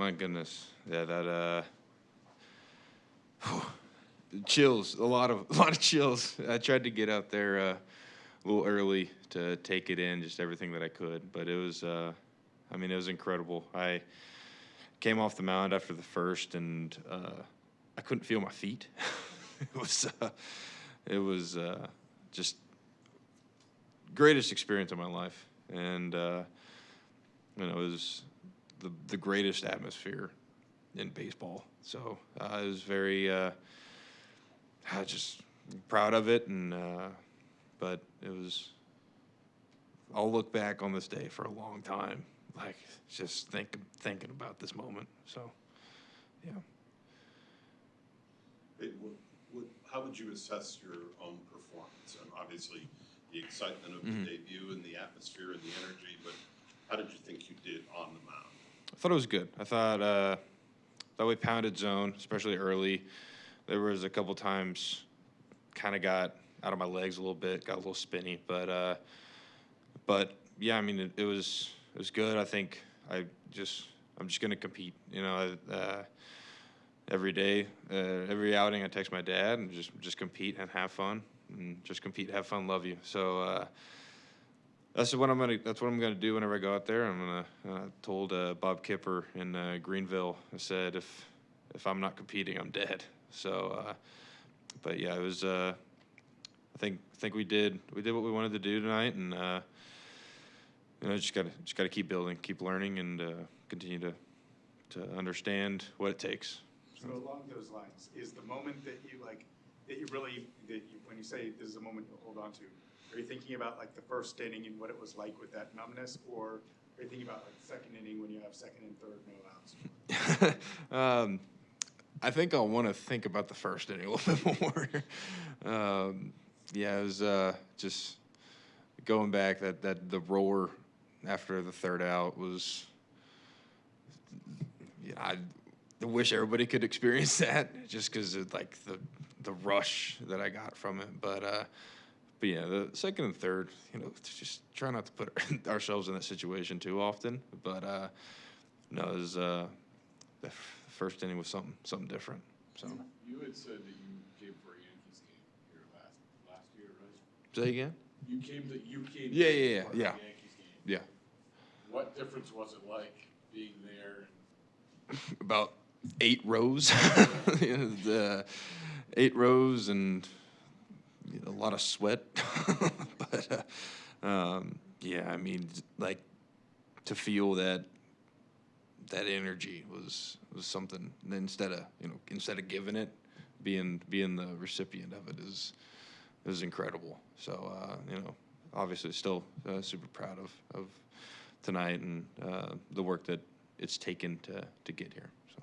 my goodness. Yeah, that chills, a lot of chills. I tried to get out there a little early to take it in, just everything that I could, but it was I mean, it was incredible. I came off the mound after the first, and I couldn't feel my feet. It was just greatest experience of my life, and it was the greatest atmosphere in baseball. So I was very just proud of it, and but it was. I'll look back on this day for a long time, like just thinking about this moment. So, yeah. Hey, how would you assess your own performance? And obviously, the excitement of the debut and the atmosphere and the energy, but how did you think you did on the mound? I thought it was good. I thought we pounded zone, especially early. There was a couple times kind of got out of my legs a little bit, got a little spinny, but yeah, I mean it was good. I think I'm just gonna compete. Every day, every outing, I text my dad and just compete and have fun, and just compete, have fun, love you. So that's what I'm gonna do whenever I go out there. I told Bob Kipper in Greenville. I said if I'm not competing, I'm dead. So, but yeah, it was. I think we did what we wanted to do tonight, and just gotta keep building, keep learning, and continue to understand what it takes. So along those lines, is the moment that you when you say this is a moment you'll hold on to, are you thinking about like the first inning and what it was like with that numbness, or are you thinking about like second inning when you have second and third no outs? I think I'll want to think about the first inning a little bit more. Yeah, it was just going back that the roar after the third out was. Yeah, I wish everybody could experience that, just because of like the rush that I got from it. But yeah, the second and third, just try not to put ourselves in that situation too often. But no, it was the first inning was something different. So you had said that you came for a Yankees game here last year, right? Say again? You came for Yeah. a Yankees game. Yeah. What difference was it like being there? About 8 rows, the 8 rows, and a lot of sweat. But yeah, I mean, like to feel that energy was something. And instead of giving it, being the recipient of it is incredible. So obviously still super proud of tonight and the work that it's taken to get here. So.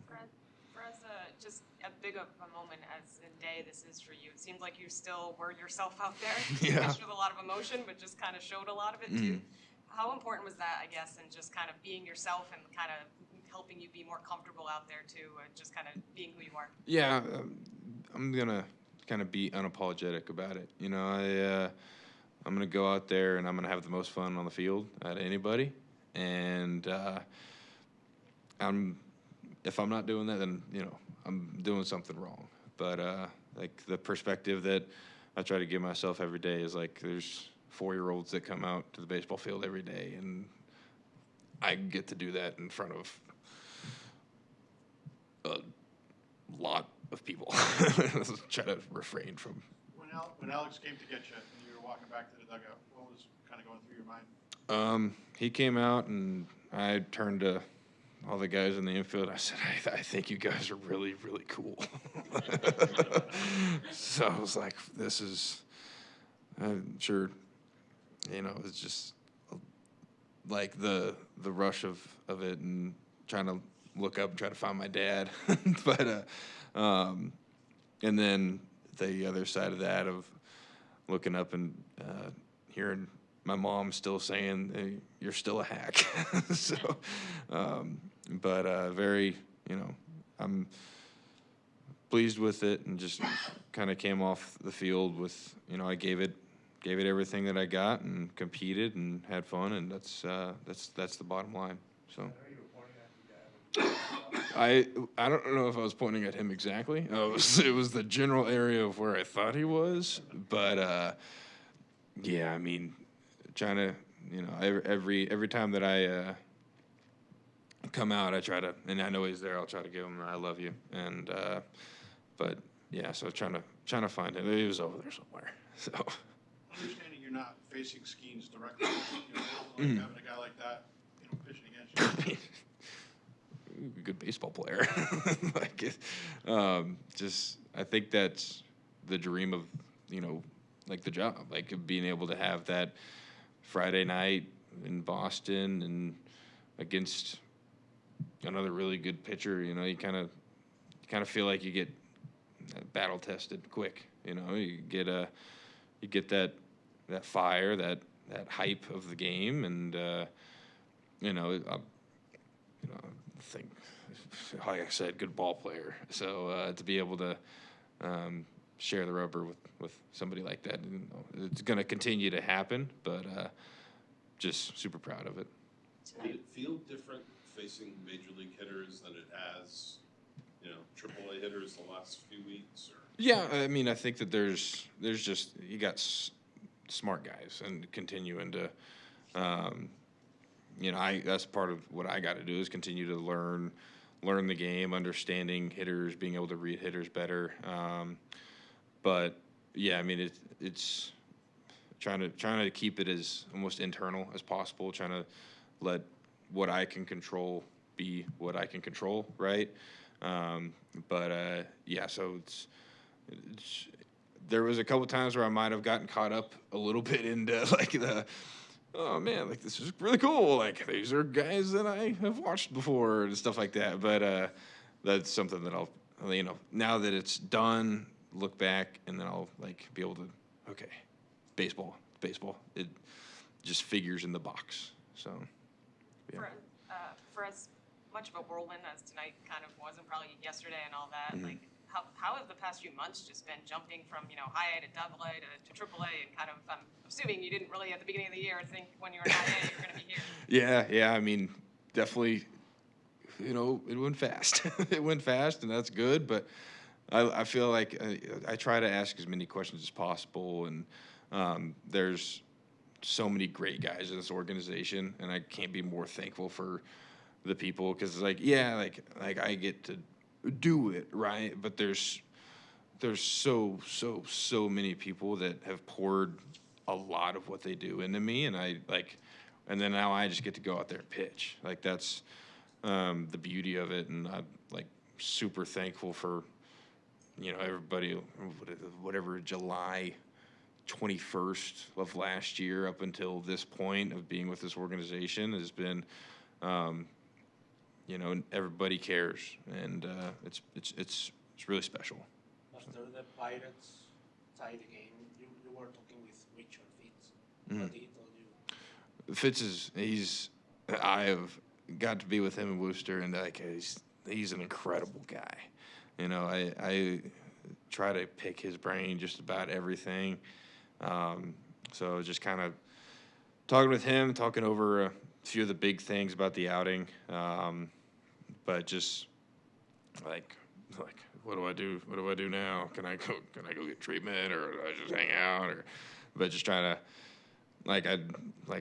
For us, just as big of a moment as a day this is for you, it seems like you still were yourself out there. Yeah. With a lot of emotion, but just kind of showed a lot of it too. How important was that, I guess, and just kind of being yourself and kind of helping you be more comfortable out there too, and just kind of being who you are? Yeah, I'm gonna kind of be unapologetic about it. I'm gonna go out there and I'm gonna have the most fun on the field out of anybody, and if I'm not doing that, then I'm doing something wrong. But like the perspective that I try to give myself every day is like there's 4-year-olds that come out to the baseball field every day, and I get to do that in front of a lot of people. Try to refrain from. When Alex came to get you and you were walking back to the dugout, what was kind of going through your mind? He came out, and I turned to all the guys in the infield. I said, I think you guys are really, really cool. So I was like, this is, I'm sure, it's just like the rush of it, and trying to look up and try to find my dad. But, and then the other side of that of looking up and hearing my mom still saying, hey, you're still a hack. So, but very, I'm pleased with it, and just kind of came off the field with, I gave it everything that I got, and competed and had fun, and that's the bottom line. So. I don't know if I was pointing at him exactly. It was the general area of where I thought he was, but yeah, I mean, trying to, you know, every time that I come out, I try to, and I know he's there, I'll try to give him "I love you," and but yeah, so trying to find him. He was over there somewhere. So Understanding you're not facing Skenes directly, you know, like having a guy like that, you know, pitching against you. good baseball player. Like, just I think that's the dream of, you know, like the job, like being able to have that Friday night in Boston and against another really good pitcher. You know, you kind of feel like you get battle tested quick. You know, you get that fire, that hype of the game, and you know, I think, like I said, good ball player. So to be able to share the rubber with somebody like that, you know, it's going to continue to happen, but just super proud of it. Did it feel different facing major league hitters than it has, you know, AAA hitters the last few weeks? Or? Yeah, I mean, I think that there's just, you got smart guys and continuing to, you know, that's part of what I got to do is continue to learn the game, understanding hitters, being able to read hitters better. But yeah, I mean, it's trying to keep it as almost internal as possible, trying to let what I can control be what I can control, right? But yeah, so it's there was a couple times where I might have gotten caught up a little bit into like oh man, like this is really cool. Like these are guys that I have watched before and stuff like that. But that's something that I'll, you know, now that it's done, look back and then I'll like be able to, okay, baseball. It just figures in the box. So yeah. For as much of a whirlwind as tonight kind of was, and probably yesterday and all that, Mm-hmm. like how have the past few months just been jumping from, you know, high A to double A to triple A, and kind of, I'm assuming you didn't really at the beginning of the year think when you were in high A you're going to be here. Yeah. I mean, definitely, you know, it went fast. It went fast, and that's good. But I feel like I try to ask as many questions as possible, and there's so many great guys in this organization, and I can't be more thankful for the people because it's like, yeah, like I get to do it, right? But there's so many people that have poured a lot of what they do into me, and and then now I just get to go out there and pitch. Like that's the beauty of it, and I'm like super thankful for, you know, everybody, whatever, July 21st of last year up until this point of being with this organization has been, you know, everybody cares, and it's really special. After the Pirates tied the game, you were talking with Richard Fitz. Mm. What did he told you? Fitz I have got to be with him in Worcester, and like he's an incredible guy. You know, I try to pick his brain just about everything. So just kind of talking with him, talking over a few of the big things about the outing. But just like what do I do? What do I do now? Can I go get treatment, or do I just hang out? But just trying to, like I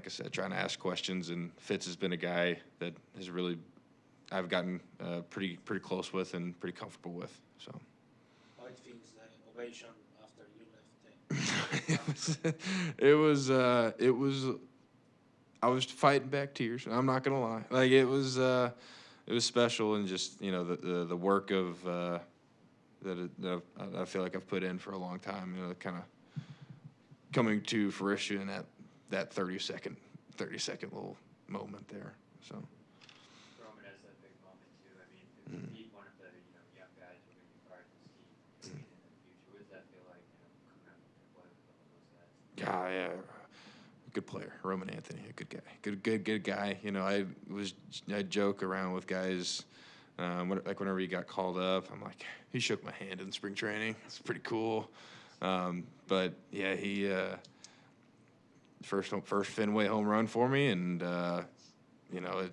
said, trying to ask questions. And Fitz has been a guy that has really, I've gotten pretty close with and pretty comfortable with. So. How it feels, the ovation after you left? It was. I was fighting back tears. I'm not gonna lie. Like it was special, and just, you know, the work of that I feel like I've put in for a long time. You know, kind of coming to fruition at that 30-second little moment there. So. Roman has that big moment too. I mean, to meet one of the, you know, young guys who are going to be part of this team in the future, what does that feel like? You know, coming up with one of those guys. Yeah. Good player, Roman Anthony, a good guy, good guy. You know, I joke around with guys, like whenever he got called up, I'm like, he shook my hand in spring training. It's pretty cool. But yeah, he first Fenway home run for me, and you know,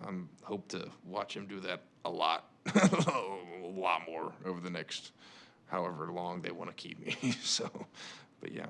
I'm hope to watch him do that a lot, a lot more over the next however long they want to keep me. So, but yeah.